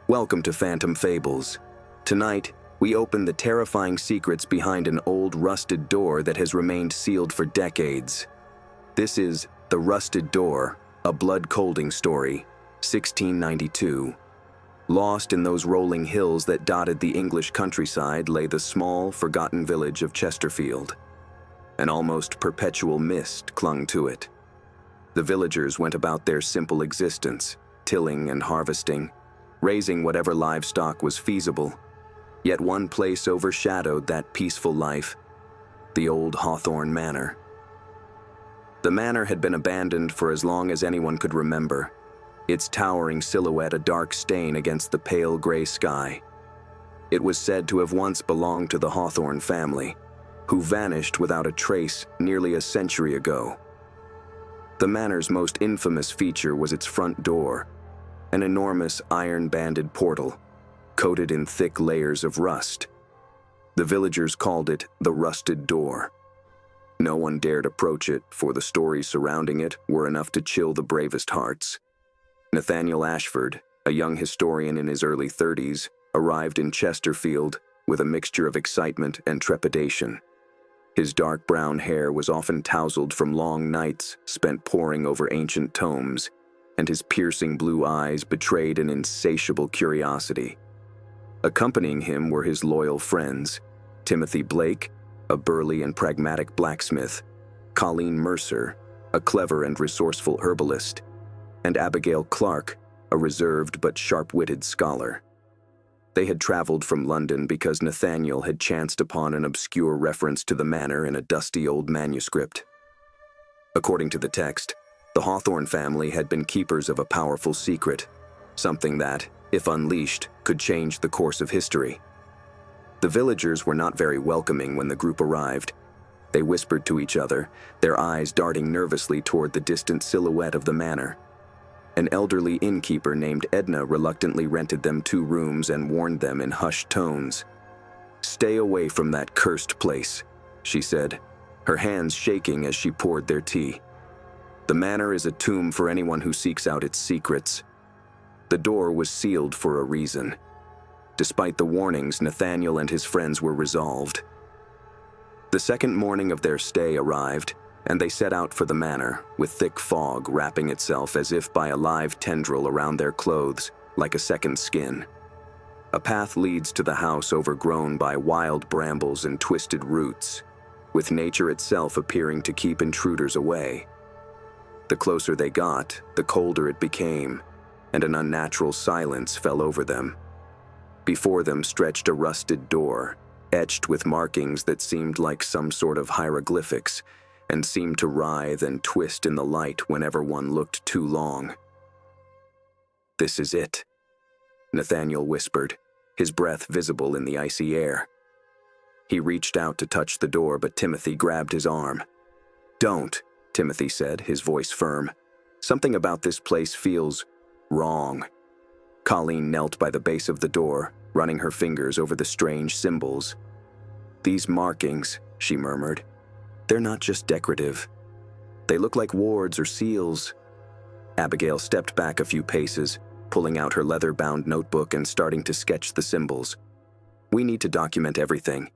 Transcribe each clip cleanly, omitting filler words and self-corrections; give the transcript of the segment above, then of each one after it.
Welcome to Phantom Fables. Tonight, we open the terrifying secrets behind an old rusted door that has remained sealed for decades. This is The Rusted Door, a blood-colding story, 1692. Lost in those rolling hills that dotted the English countryside lay the small, forgotten village of Chesterfield. An almost perpetual mist clung to it. The villagers went about their simple existence, tilling and harvesting, raising whatever livestock was feasible. Yet one place overshadowed that peaceful life: the old Hawthorne Manor. The manor had been abandoned for as long as anyone could remember, its towering silhouette a dark stain against the pale gray sky. It was said to have once belonged to the Hawthorne family, who vanished without a trace nearly a century ago. The manor's most infamous feature was its front door, an enormous iron-banded portal, coated in thick layers of rust. The villagers called it the Rusted Door. No one dared approach it, for the stories surrounding it were enough to chill the bravest hearts. Nathaniel Ashford, a young historian in his early 30s, arrived in Chesterfield with a mixture of excitement and trepidation. His dark brown hair was often tousled from long nights spent poring over ancient tomes, and his piercing blue eyes betrayed an insatiable curiosity. Accompanying him were his loyal friends, Timothy Blake, a burly and pragmatic blacksmith, Colleen Mercer, a clever and resourceful herbalist, and Abigail Clark, a reserved but sharp-witted scholar. They had traveled from London because Nathaniel had chanced upon an obscure reference to the manor in a dusty old manuscript. According to the text, the Hawthorne family had been keepers of a powerful secret, something that, if unleashed, could change the course of history. The villagers were not very welcoming when the group arrived. They whispered to each other, their eyes darting nervously toward the distant silhouette of the manor. An elderly innkeeper named Edna reluctantly rented them 2 rooms and warned them in hushed tones. "Stay away from that cursed place," she said, her hands shaking as she poured their tea. "The manor is a tomb for anyone who seeks out its secrets." The door was sealed for a reason. Despite the warnings, Nathaniel and his friends were resolved. The second morning of their stay arrived, and they set out for the manor, with thick fog wrapping itself as if by a live tendril around their clothes, like a second skin. A path leads to the house overgrown by wild brambles and twisted roots, with nature itself appearing to keep intruders away. The closer they got, the colder it became, and an unnatural silence fell over them. Before them stretched a rusted door, etched with markings that seemed like some sort of hieroglyphics, and seemed to writhe and twist in the light whenever one looked too long. "This is it," Nathaniel whispered, his breath visible in the icy air. He reached out to touch the door, but Timothy grabbed his arm. "Don't," Timothy said, his voice firm. "Something about this place feels wrong." Colleen knelt by the base of the door, running her fingers over the strange symbols. "These markings," she murmured, "they're not just decorative. They look like wards or seals." Abigail stepped back a few paces, pulling out her leather-bound notebook and starting to sketch the symbols. "We need to document everything.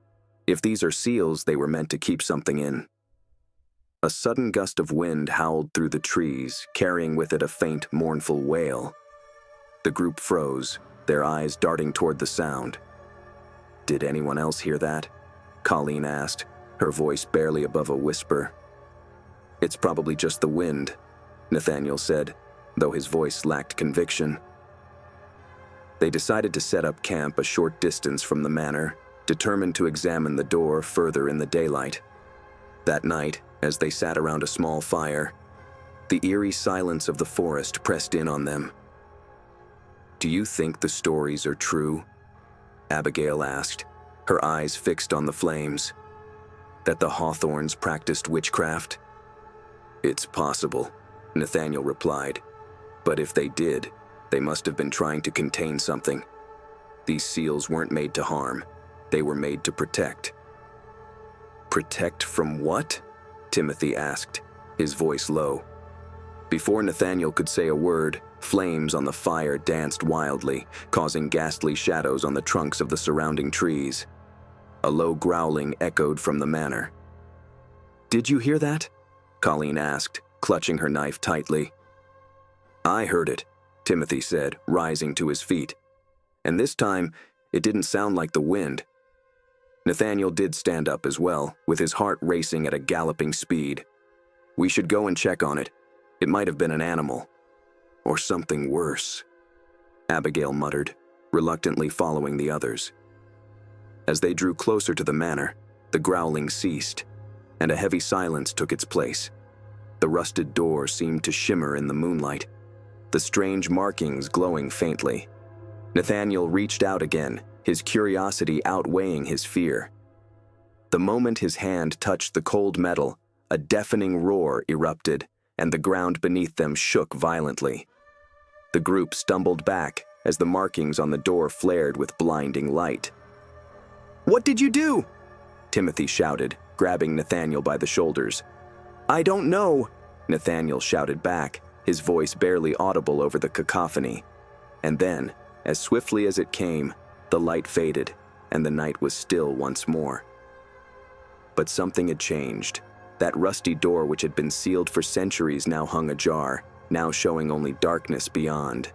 If these are seals, they were meant to keep something in." A sudden gust of wind howled through the trees, carrying with it a faint, mournful wail. The group froze, their eyes darting toward the sound. "Did anyone else hear that?" Colleen asked, her voice barely above a whisper. "It's probably just the wind," Nathaniel said, though his voice lacked conviction. They decided to set up camp a short distance from the manor, determined to examine the door further in the daylight. That night, as they sat around a small fire, the eerie silence of the forest pressed in on them. "Do you think the stories are true?" Abigail asked, her eyes fixed on the flames. "That the Hawthornes practiced witchcraft?" "It's possible," Nathaniel replied. "But if they did, they must have been trying to contain something. These seals weren't made to harm. They were made to protect." "Protect from what?" Timothy asked, his voice low. Before Nathaniel could say a word, Flames on the fire danced wildly, causing ghastly shadows on the trunks of the surrounding trees. A low growling echoed from the manor. "Did you hear that?" Colleen asked, clutching her knife tightly. "I heard it," Timothy said, rising to his feet. And this time, it didn't sound like the wind. Nathaniel did stand up as well, with his heart racing at a galloping speed. "We should go and check on it. It might have been an animal. Or something worse," Abigail muttered, reluctantly following the others. As they drew closer to the manor, the growling ceased, and a heavy silence took its place. The rusted door seemed to shimmer in the moonlight, the strange markings glowing faintly. Nathaniel reached out again, his curiosity outweighing his fear. The moment his hand touched the cold metal, a deafening roar erupted, and the ground beneath them shook violently. The group stumbled back as the markings on the door flared with blinding light. "What did you do?" Timothy shouted, grabbing Nathaniel by the shoulders. "I don't know," Nathaniel shouted back, his voice barely audible over the cacophony. And then, as swiftly as it came, the light faded, and the night was still once more. But something had changed. That rusty door which had been sealed for centuries now hung ajar, now showing only darkness beyond.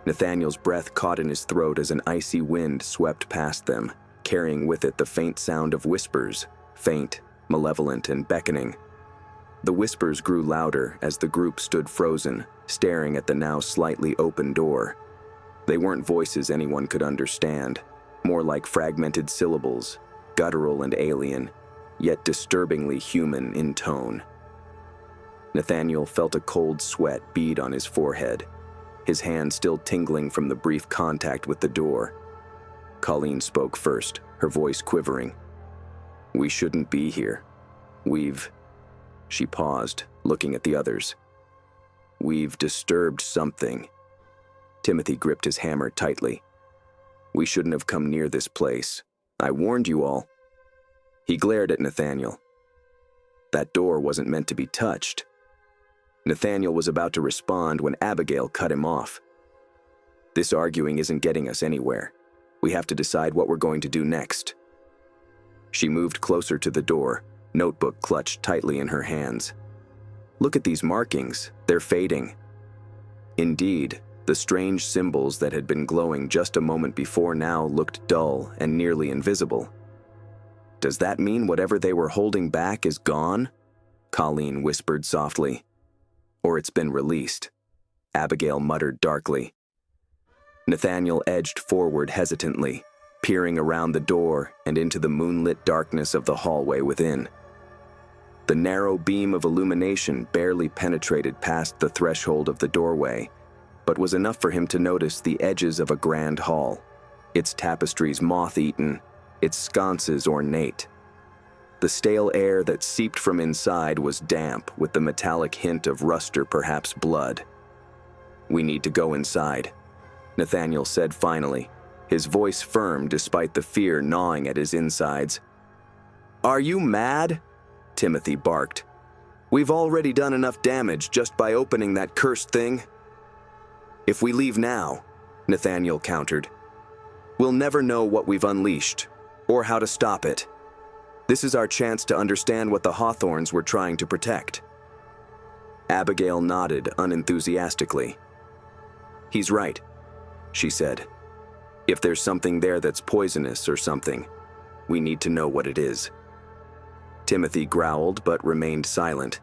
Nathaniel's breath caught in his throat as an icy wind swept past them, carrying with it the faint sound of whispers, faint, malevolent, and beckoning. The whispers grew louder as the group stood frozen, staring at the now slightly open door. They weren't voices anyone could understand, more like fragmented syllables, guttural and alien, yet disturbingly human in tone. Nathaniel felt a cold sweat bead on his forehead, his hand still tingling from the brief contact with the door. Colleen spoke first, her voice quivering. "We shouldn't be here. She paused, looking at the others. "We've disturbed something." Timothy gripped his hammer tightly. "We shouldn't have come near this place. I warned you all." He glared at Nathaniel. That door wasn't meant to be touched. Nathaniel was about to respond when Abigail cut him off. "This arguing isn't getting us anywhere. We have to decide what we're going to do next." She moved closer to the door, notebook clutched tightly in her hands. "Look at these markings. They're fading." Indeed, the strange symbols that had been glowing just a moment before now looked dull and nearly invisible. "Does that mean whatever they were holding back is gone?" Colleen whispered softly. "Or it's been released," Abigail muttered darkly. Nathaniel edged forward hesitantly, peering around the door and into the moonlit darkness of the hallway within. The narrow beam of illumination barely penetrated past the threshold of the doorway, but was enough for him to notice the edges of a grand hall, its tapestries moth-eaten, its sconces ornate. The stale air that seeped from inside was damp with the metallic hint of rust or perhaps blood. "We need to go inside," Nathaniel said finally, his voice firm despite the fear gnawing at his insides. "Are you mad?" Timothy barked. "We've already done enough damage just by opening that cursed thing." "If we leave now," Nathaniel countered, "we'll never know what we've unleashed, or how to stop it. This is our chance to understand what the Hawthorns were trying to protect." Abigail nodded unenthusiastically. "He's right," she said. "If there's something there that's poisonous or something, we need to know what it is." Timothy growled but remained silent.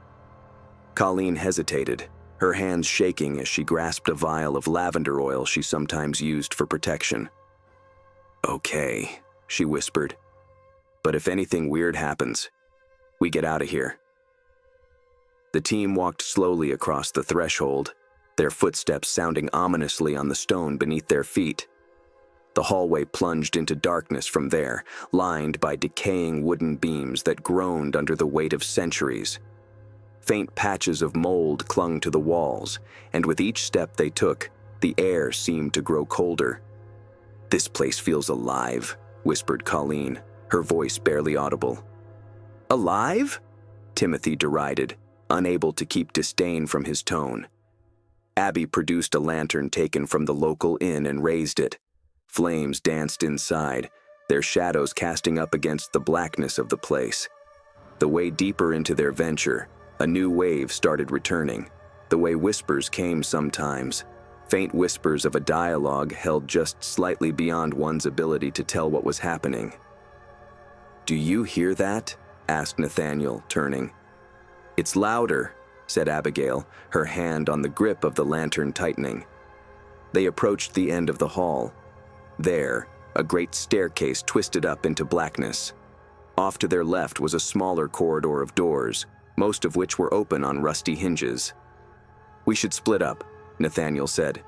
Colleen hesitated, her hands shaking as she grasped a vial of lavender oil she sometimes used for protection. "Okay," she whispered. "But if anything weird happens, we get out of here." The team walked slowly across the threshold, their footsteps sounding ominously on the stone beneath their feet. The hallway plunged into darkness from there, lined by decaying wooden beams that groaned under the weight of centuries. Faint patches of mold clung to the walls, and with each step they took, the air seemed to grow colder. "This place feels alive," whispered Colleen, her voice barely audible. "Alive?" Timothy derided, unable to keep disdain from his tone. Abby produced a lantern taken from the local inn and raised it. Flames danced inside, their shadows casting up against the blackness of the place. The way deeper into their venture, a new wave started returning. The way whispers came sometimes, faint whispers of a dialogue held just slightly beyond one's ability to tell what was happening. "Do you hear that?" asked Nathaniel, turning. "It's louder," said Abigail, her hand on the grip of the lantern tightening. They approached the end of the hall. There, a great staircase twisted up into blackness. Off to their left was a smaller corridor of doors, most of which were open on rusty hinges. "We should split up," Nathaniel said.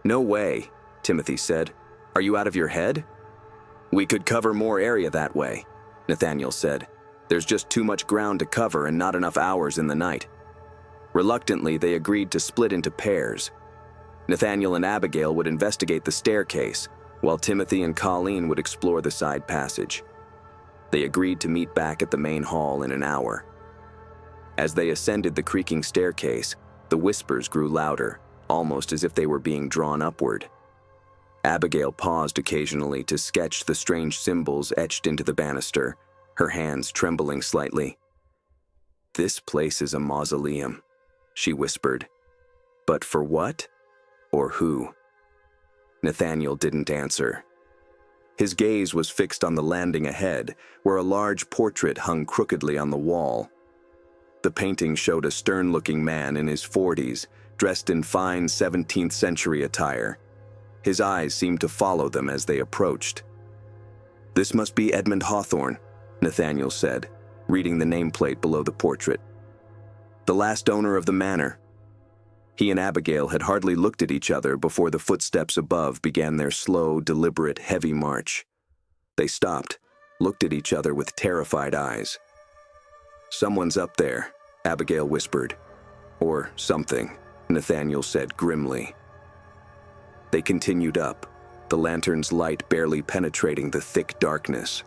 "No way," Timothy said. "Are you out of your head?" "We could cover more area that way," Nathaniel said. "There's just too much ground to cover and not enough hours in the night." Reluctantly, they agreed to split into pairs. Nathaniel and Abigail would investigate the staircase, while Timothy and Colleen would explore the side passage. They agreed to meet back at the main hall in an hour. As they ascended the creaking staircase, the whispers grew louder, almost as if they were being drawn upward. Abigail paused occasionally to sketch the strange symbols etched into the banister, her hands trembling slightly. "This place is a mausoleum," she whispered. "But for what? Or who?" Nathaniel didn't answer. His gaze was fixed on the landing ahead, where a large portrait hung crookedly on the wall. The painting showed a stern-looking man in his 40s, dressed in fine 17th century attire. His eyes seemed to follow them as they approached. "This must be Edmund Hawthorne," Nathaniel said, reading the nameplate below the portrait. "The last owner of the manor." He and Abigail had hardly looked at each other before the footsteps above began their slow, deliberate, heavy march. They stopped, looked at each other with terrified eyes. "Someone's up there," Abigail whispered. "Or something," Nathaniel said grimly. They continued up, the lantern's light barely penetrating the thick darkness.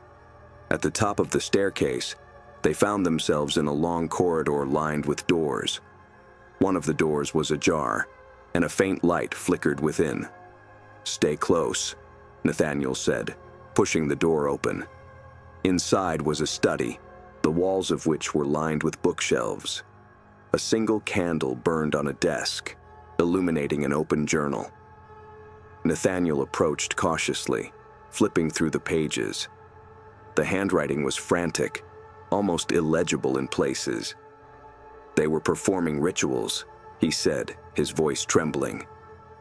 At the top of the staircase, they found themselves in a long corridor lined with doors. One of the doors was ajar, and a faint light flickered within. "Stay close," Nathaniel said, pushing the door open. Inside was a study, the walls of which were lined with bookshelves. A single candle burned on a desk, illuminating an open journal. Nathaniel approached cautiously, flipping through the pages. The handwriting was frantic, almost illegible in places. "They were performing rituals," he said, his voice trembling,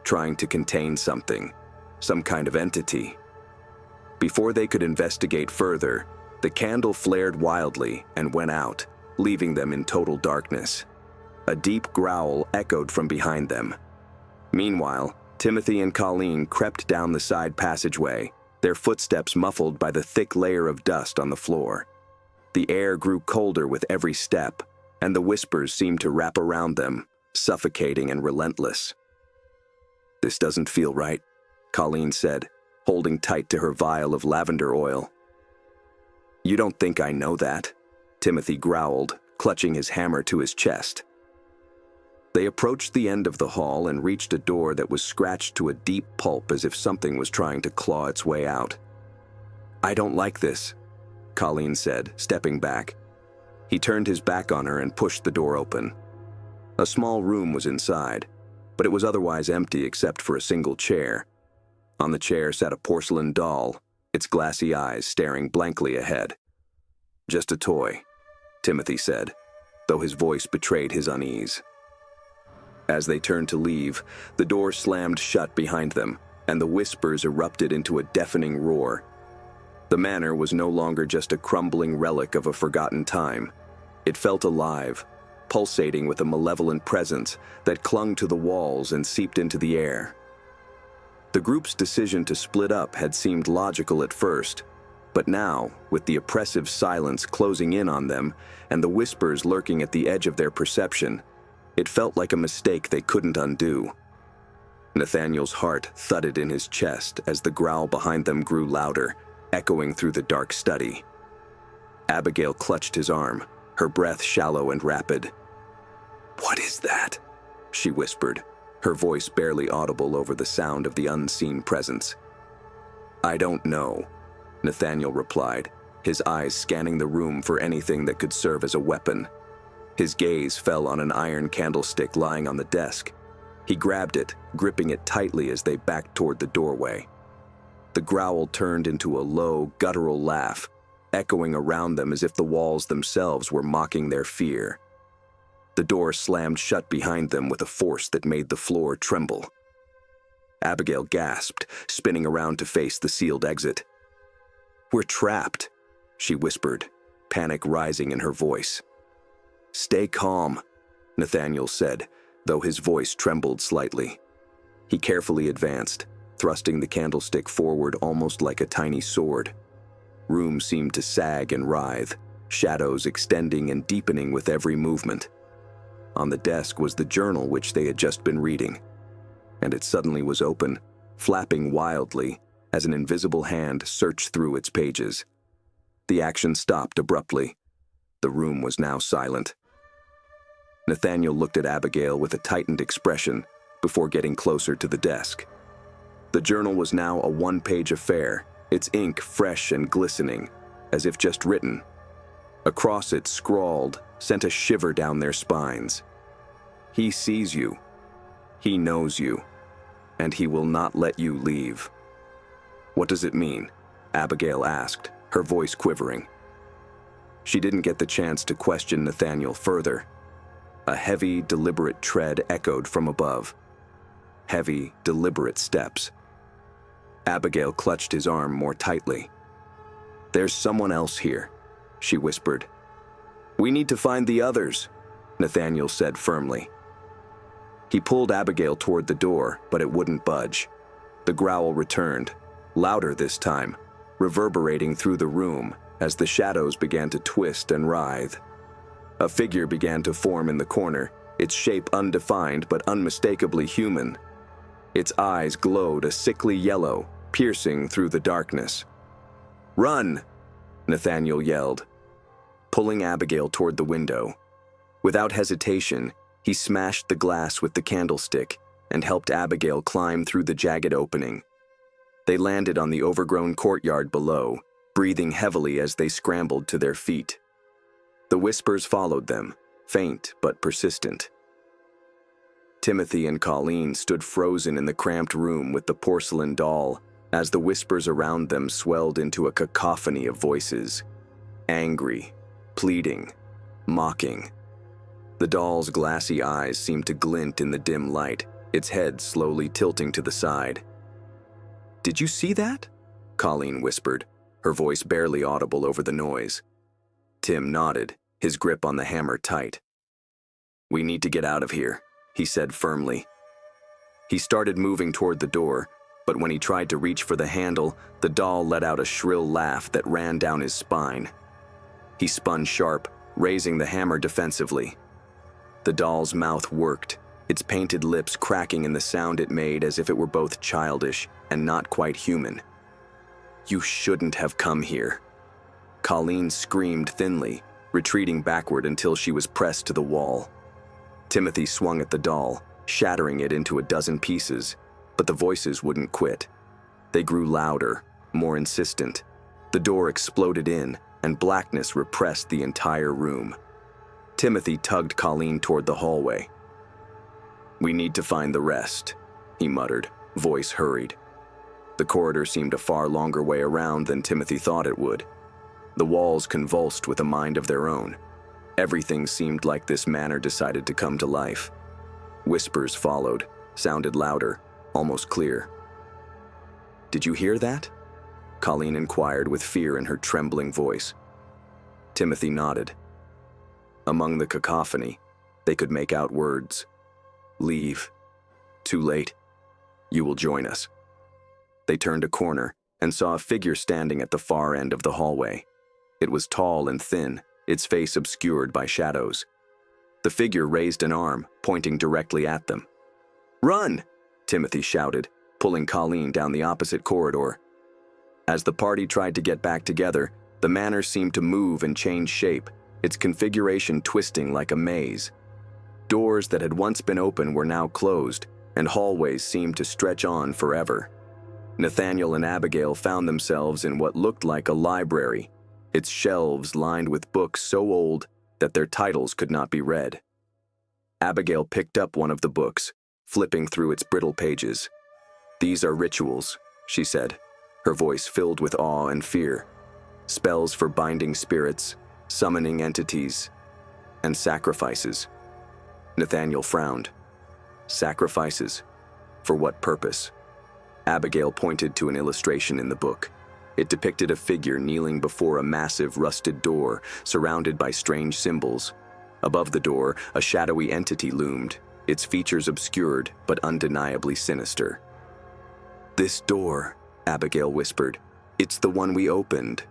"trying to contain something, some kind of entity." Before they could investigate further, the candle flared wildly and went out, leaving them in total darkness. A deep growl echoed from behind them. Meanwhile, Timothy and Colleen crept down the side passageway, their footsteps muffled by the thick layer of dust on the floor. The air grew colder with every step, and the whispers seemed to wrap around them, suffocating and relentless. "This doesn't feel right," Colleen said, holding tight to her vial of lavender oil. "You don't think I know that?" Timothy growled, clutching his hammer to his chest. They approached the end of the hall and reached a door that was scratched to a deep pulp as if something was trying to claw its way out. "I don't like this," Colleen said, stepping back. He turned his back on her and pushed the door open. A small room was inside, but it was otherwise empty except for a single chair. On the chair sat a porcelain doll, its glassy eyes staring blankly ahead. "Just a toy," Timothy said, though his voice betrayed his unease. As they turned to leave, the door slammed shut behind them, and the whispers erupted into a deafening roar. The manor was no longer just a crumbling relic of a forgotten time. It felt alive, pulsating with a malevolent presence that clung to the walls and seeped into the air. The group's decision to split up had seemed logical at first, but now, with the oppressive silence closing in on them and the whispers lurking at the edge of their perception, it felt like a mistake they couldn't undo. Nathaniel's heart thudded in his chest as the growl behind them grew louder, echoing through the dark study. Abigail clutched his arm, her breath shallow and rapid. "What is that?" she whispered, her voice barely audible over the sound of the unseen presence. "I don't know," Nathaniel replied, his eyes scanning the room for anything that could serve as a weapon. His gaze fell on an iron candlestick lying on the desk. He grabbed it, gripping it tightly as they backed toward the doorway. The growl turned into a low, guttural laugh, echoing around them as if the walls themselves were mocking their fear. The door slammed shut behind them with a force that made the floor tremble. Abigail gasped, spinning around to face the sealed exit. "We're trapped," she whispered, panic rising in her voice. "Stay calm," Nathaniel said, though his voice trembled slightly. He carefully advanced, thrusting the candlestick forward almost like a tiny sword. Room seemed to sag and writhe, shadows extending and deepening with every movement. On the desk was the journal which they had just been reading, and it suddenly was open, flapping wildly as an invisible hand searched through its pages. The action stopped abruptly. The room was now silent. Nathaniel looked at Abigail with a tightened expression before getting closer to the desk. The journal was now a one-page affair, its ink fresh and glistening, as if just written. Across it, scrawled, sent a shiver down their spines. "He sees you. He knows you. And he will not let you leave." "What does it mean?" Abigail asked, her voice quivering. She didn't get the chance to question Nathaniel further. A heavy, deliberate tread echoed from above. Heavy, deliberate steps. Abigail clutched his arm more tightly. "There's someone else here," she whispered. "We need to find the others," Nathaniel said firmly. He pulled Abigail toward the door, but it wouldn't budge. The growl returned, louder this time, reverberating through the room as the shadows began to twist and writhe. A figure began to form in the corner, its shape undefined but unmistakably human. Its eyes glowed a sickly yellow, piercing through the darkness. "Run!" Nathaniel yelled, pulling Abigail toward the window. Without hesitation, he smashed the glass with the candlestick and helped Abigail climb through the jagged opening. They landed on the overgrown courtyard below, breathing heavily as they scrambled to their feet. The whispers followed them, faint but persistent. Timothy and Colleen stood frozen in the cramped room with the porcelain doll as the whispers around them swelled into a cacophony of voices. Angry, pleading, mocking. The doll's glassy eyes seemed to glint in the dim light, its head slowly tilting to the side. "Did you see that?" Colleen whispered, her voice barely audible over the noise. Tim nodded, his grip on the hammer tight. "We need to get out of here," he said firmly. He started moving toward the door, but when he tried to reach for the handle, the doll let out a shrill laugh that ran down his spine. He spun sharp, raising the hammer defensively. The doll's mouth worked, its painted lips cracking in the sound it made as if it were both childish and not quite human. "You shouldn't have come here." Colleen screamed thinly, retreating backward until she was pressed to the wall. Timothy swung at the doll, shattering it into a dozen pieces, but the voices wouldn't quit. They grew louder, more insistent. The door exploded in, and blackness repressed the entire room. Timothy tugged Colleen toward the hallway. "We need to find the rest," he muttered, voice hurried. The corridor seemed a far longer way around than Timothy thought it would. The walls convulsed with a mind of their own. Everything seemed like this manor decided to come to life. Whispers followed, sounded louder, almost clear. "Did you hear that?" Colleen inquired with fear in her trembling voice. Timothy nodded. Among the cacophony, they could make out words. "Leave. Too late. You will join us." They turned a corner and saw a figure standing at the far end of the hallway. It was tall and thin, its face obscured by shadows. The figure raised an arm, pointing directly at them. "Run!" Timothy shouted, pulling Colleen down the opposite corridor. As the party tried to get back together, the manor seemed to move and change shape, its configuration twisting like a maze. Doors that had once been open were now closed, and hallways seemed to stretch on forever. Nathaniel and Abigail found themselves in what looked like a library, its shelves lined with books so old that their titles could not be read. Abigail picked up one of the books, flipping through its brittle pages. "These are rituals," she said, her voice filled with awe and fear. "Spells for binding spirits, summoning entities, and sacrifices." Nathaniel frowned. Sacrifices? For what purpose? Abigail pointed to an illustration in the book. It depicted a figure kneeling before a massive rusted door, surrounded by strange symbols. Above the door, a shadowy entity loomed, its features obscured but undeniably sinister. "This door," Abigail whispered. "It's the one we opened."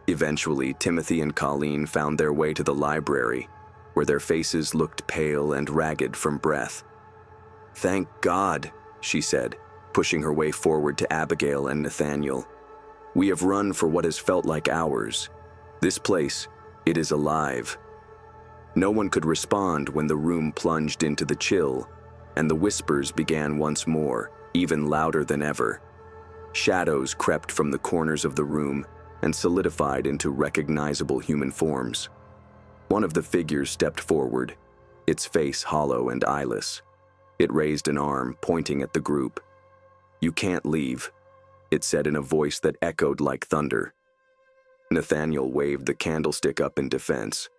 Eventually, Timothy and Colleen found their way to the library, where their faces looked pale and ragged from breath. "Thank God," she said, pushing her way forward to Abigail and Nathaniel. "We have run for what has felt like hours. This place, it is alive." No one could respond when the room plunged into the chill, and the whispers began once more, even louder than ever. Shadows crept from the corners of the room and solidified into recognizable human forms. One of the figures stepped forward, its face hollow and eyeless. It raised an arm, pointing at the group. "You can't leave," it said in a voice that echoed like thunder. Nathaniel waved the candlestick up in defense.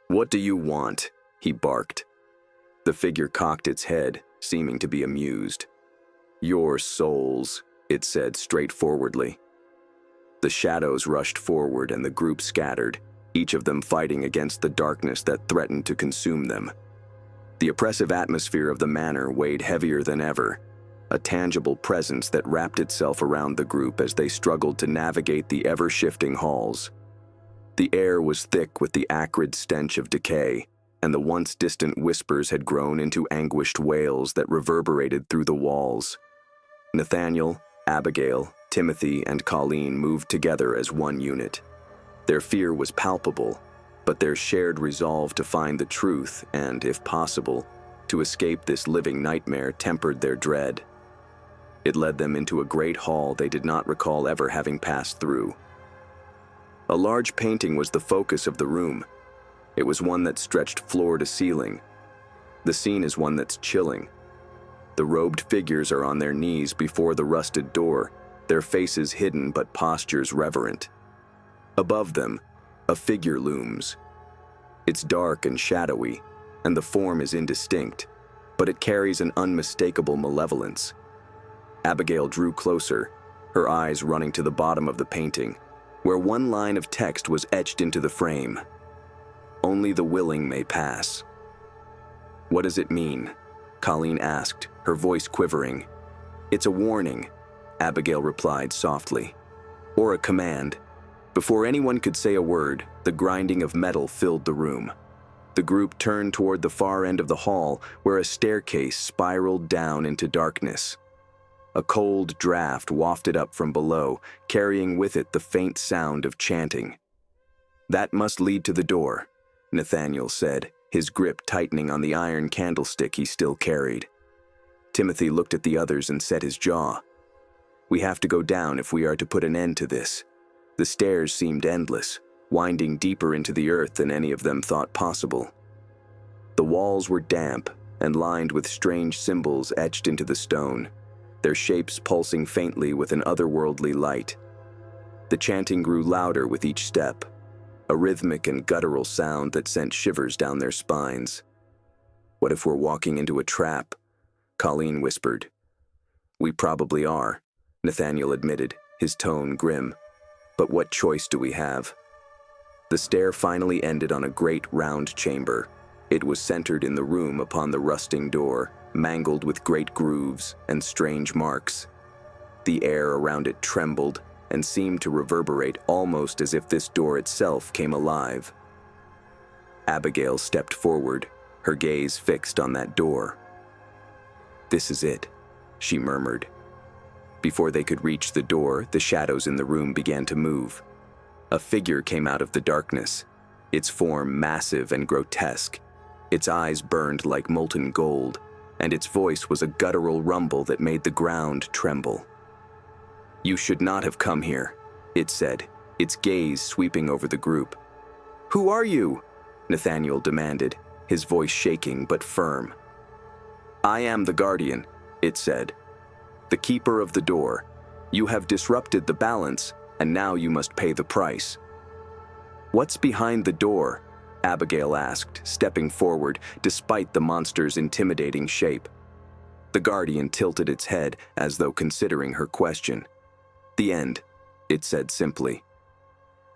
"What do you want?" he barked. The figure cocked its head, seeming to be amused. "Your souls," it said straightforwardly. The shadows rushed forward and the group scattered, each of them fighting against the darkness that threatened to consume them. The oppressive atmosphere of the manor weighed heavier than ever, a tangible presence that wrapped itself around the group as they struggled to navigate the ever-shifting halls. The air was thick with the acrid stench of decay, and the once distant whispers had grown into anguished wails that reverberated through the walls. Nathaniel, Abigail, Timothy, and Colleen moved together as one unit. Their fear was palpable, but their shared resolve to find the truth and, if possible, to escape this living nightmare tempered their dread. It led them into a great hall they did not recall ever having passed through. A large painting was the focus of the room. It was one that stretched floor to ceiling. The scene is one that's chilling. The robed figures are on their knees before the rusted door, their faces hidden but postures reverent. Above them, a figure looms. It's dark and shadowy, and the form is indistinct, but it carries an unmistakable malevolence. Abigail drew closer, her eyes running to the bottom of the painting, where one line of text was etched into the frame. "Only the willing may pass." "What does it mean?" Colleen asked, her voice quivering. "It's a warning," Abigail replied softly. "Or a command." Before anyone could say a word, the grinding of metal filled the room. The group turned toward the far end of the hall, where a staircase spiraled down into darkness. A cold draft wafted up from below, carrying with it the faint sound of chanting. "That must lead to the door," Nathaniel said, his grip tightening on the iron candlestick he still carried. Timothy looked at the others and set his jaw. "We have to go down if we are to put an end to this." The stairs seemed endless, winding deeper into the earth than any of them thought possible. The walls were damp and lined with strange symbols etched into the stone, their shapes pulsing faintly with an otherworldly light. The chanting grew louder with each step, a rhythmic and guttural sound that sent shivers down their spines. "What if we're walking into a trap?" Colleen whispered. "We probably are," Nathaniel admitted, his tone grim. "But what choice do we have?" The stair finally ended on a great round chamber. It was centered in the room upon the rusting door, mangled with great grooves and strange marks. The air around it trembled and seemed to reverberate almost as if this door itself came alive. Abigail stepped forward, her gaze fixed on that door. "This is it," she murmured. Before they could reach the door, the shadows in the room began to move. A figure came out of the darkness, its form massive and grotesque. Its eyes burned like molten gold, and its voice was a guttural rumble that made the ground tremble. "You should not have come here," it said, its gaze sweeping over the group. "Who are you?" Nathaniel demanded, his voice shaking but firm. "I am the guardian," it said, "the keeper of the door. You have disrupted the balance, and now you must pay the price." "What's behind the door?" Abigail asked, stepping forward, despite the monster's intimidating shape. The guardian tilted its head as though considering her question. "The end," it said simply.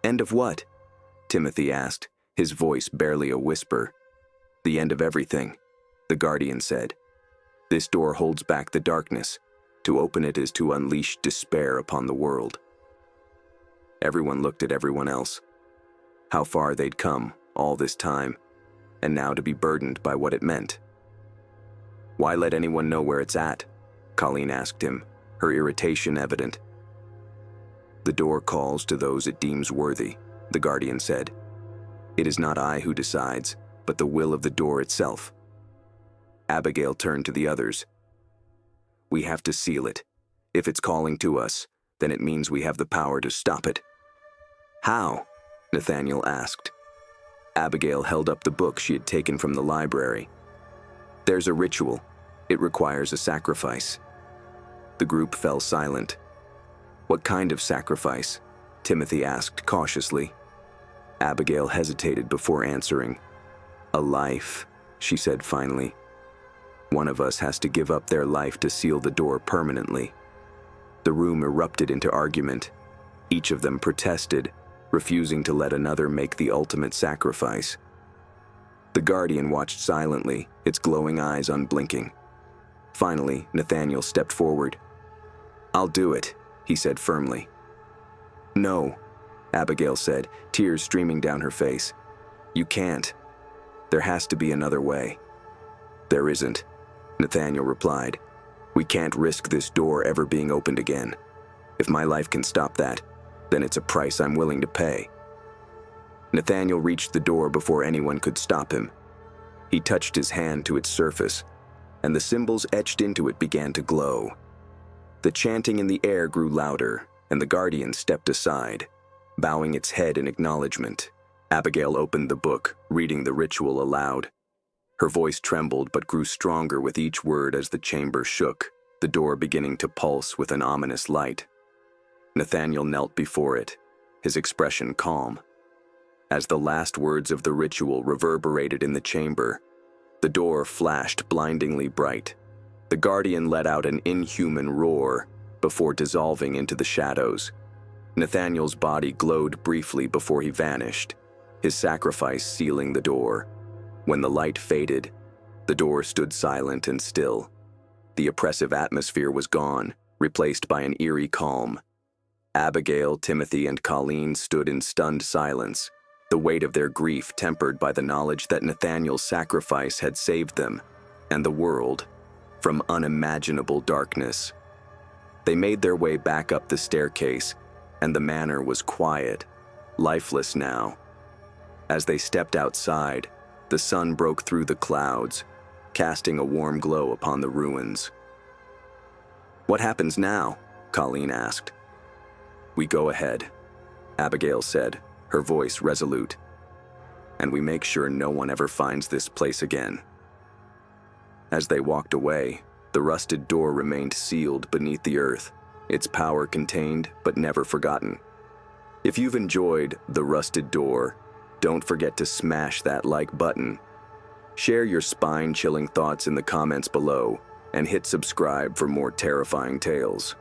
"End of what?" Timothy asked, his voice barely a whisper. "The end of everything," the guardian said. "This door holds back the darkness. To open it is to unleash despair upon the world." Everyone looked at everyone else. How far they'd come all this time, and now to be burdened by what it meant. "Why let anyone know where it's at?" Colleen asked him, her irritation evident. "The door calls to those it deems worthy," the guardian said. "It is not I who decides, but the will of the door itself." Abigail turned to the others. "We have to seal it. If it's calling to us, then it means we have the power to stop it." "How?" Nathaniel asked. Abigail held up the book she had taken from the library. "There's a ritual. It requires a sacrifice." The group fell silent. "What kind of sacrifice?" Timothy asked cautiously. Abigail hesitated before answering. "A life," she said finally. "One of us has to give up their life to seal the door permanently." The room erupted into argument. Each of them protested, refusing to let another make the ultimate sacrifice. The guardian watched silently, its glowing eyes unblinking. Finally, Nathaniel stepped forward. "I'll do it," he said firmly. "No," Abigail said, tears streaming down her face. "You can't. There has to be another way." "There isn't," Nathaniel replied. "We can't risk this door ever being opened again. If my life can stop that, then it's a price I'm willing to pay." Nathaniel reached the door before anyone could stop him. He touched his hand to its surface, and the symbols etched into it began to glow. The chanting in the air grew louder, and the guardian stepped aside, bowing its head in acknowledgement. Abigail opened the book, reading the ritual aloud. Her voice trembled but grew stronger with each word as the chamber shook, the door beginning to pulse with an ominous light. Nathaniel knelt before it, his expression calm. As the last words of the ritual reverberated in the chamber, the door flashed blindingly bright. The guardian let out an inhuman roar before dissolving into the shadows. Nathaniel's body glowed briefly before he vanished, his sacrifice sealing the door. When the light faded, the door stood silent and still. The oppressive atmosphere was gone, replaced by an eerie calm. Abigail, Timothy, and Colleen stood in stunned silence, the weight of their grief tempered by the knowledge that Nathaniel's sacrifice had saved them, and the world, from unimaginable darkness. They made their way back up the staircase, and the manor was quiet, lifeless now. As they stepped outside, the sun broke through the clouds, casting a warm glow upon the ruins. "What happens now?" Colleen asked. "We go ahead," Abigail said, her voice resolute. "And we make sure no one ever finds this place again." As they walked away, the rusted door remained sealed beneath the earth, its power contained but never forgotten. If you've enjoyed The Rusted Door, don't forget to smash that like button. Share your spine-chilling thoughts in the comments below, and hit subscribe for more terrifying tales.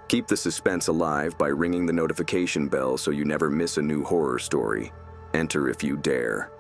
Keep the suspense alive by ringing the notification bell so you never miss a new horror story. Enter if you dare.